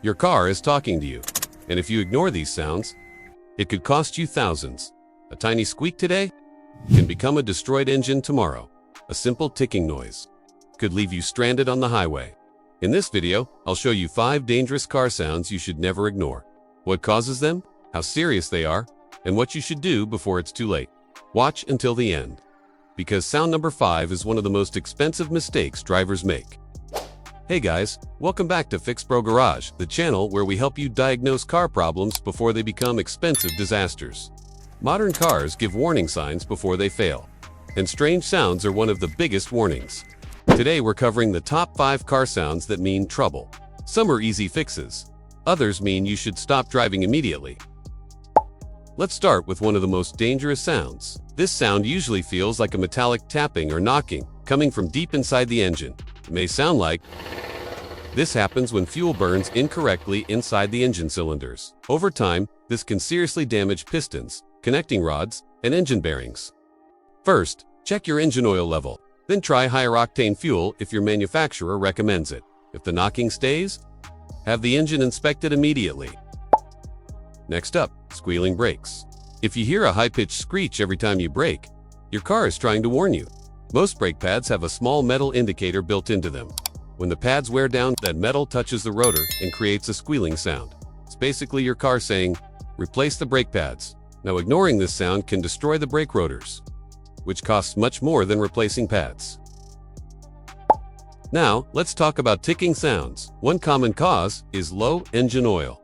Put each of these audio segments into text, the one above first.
Your car is talking to you, and if you ignore these sounds, it could cost you thousands. A tiny squeak today can become a destroyed engine tomorrow. A simple ticking noise could leave you stranded on the highway. In this video, I'll show you 5 dangerous car sounds you should never ignore. What causes them, how serious they are, and what you should do before it's too late. Watch until the end, because sound number 5 is one of the most expensive mistakes drivers make. Hey guys, welcome back to FixPro Garage, the channel where we help you diagnose car problems before they become expensive disasters. Modern cars give warning signs before they fail, and strange sounds are one of the biggest warnings. Today we're covering the top 5 car sounds that mean trouble. Some are easy fixes. Others mean you should stop driving immediately. Let's start with one of the most dangerous sounds. This sound usually feels like a metallic tapping or knocking coming from deep inside the engine. It may sound like this happens when fuel burns incorrectly inside the engine cylinders. Over time, this can seriously damage pistons, connecting rods, and engine bearings. First, check your engine oil level. Then try higher octane fuel if your manufacturer recommends it. If the knocking stays, have the engine inspected immediately. Next up, squealing brakes. If you hear a high-pitched screech every time you brake, your car is trying to warn you. Most brake pads have a small metal indicator built into them. When the pads wear down, that metal touches the rotor and creates a squealing sound. It's basically your car saying, replace the brake pads. Now, ignoring this sound can destroy the brake rotors, which costs much more than replacing pads. Now, let's talk about ticking sounds. One common cause is low engine oil.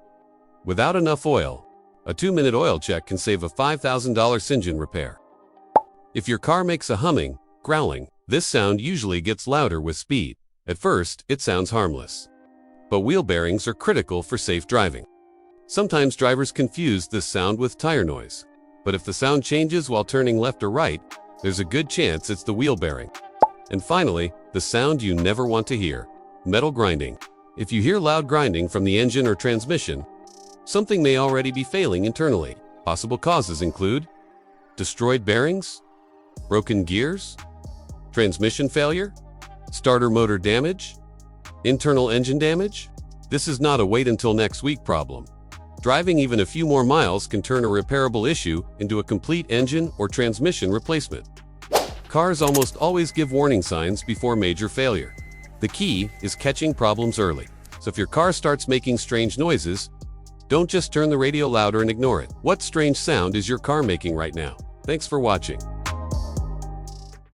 Without enough oil, a 2-minute oil check can save a $5,000 engine repair. If your car makes a humming, growling, this sound usually gets louder with speed. At first, it sounds harmless, but wheel bearings are critical for safe driving. Sometimes drivers confuse this sound with tire noise, but if the sound changes while turning left or right, there's a good chance it's the wheel bearing. And finally, the sound you never want to hear, metal grinding. If you hear loud grinding from the engine or transmission, something may already be failing internally. Possible causes include destroyed bearings, broken gears, transmission failure, starter motor damage, internal engine damage. This is not a wait until next week problem. Driving even a few more miles can turn a repairable issue into a complete engine or transmission replacement. Cars almost always give warning signs before major failure. The key is catching problems early. So if your car starts making strange noises, don't just turn the radio louder and ignore it. What strange sound is your car making right now? Thanks for watching.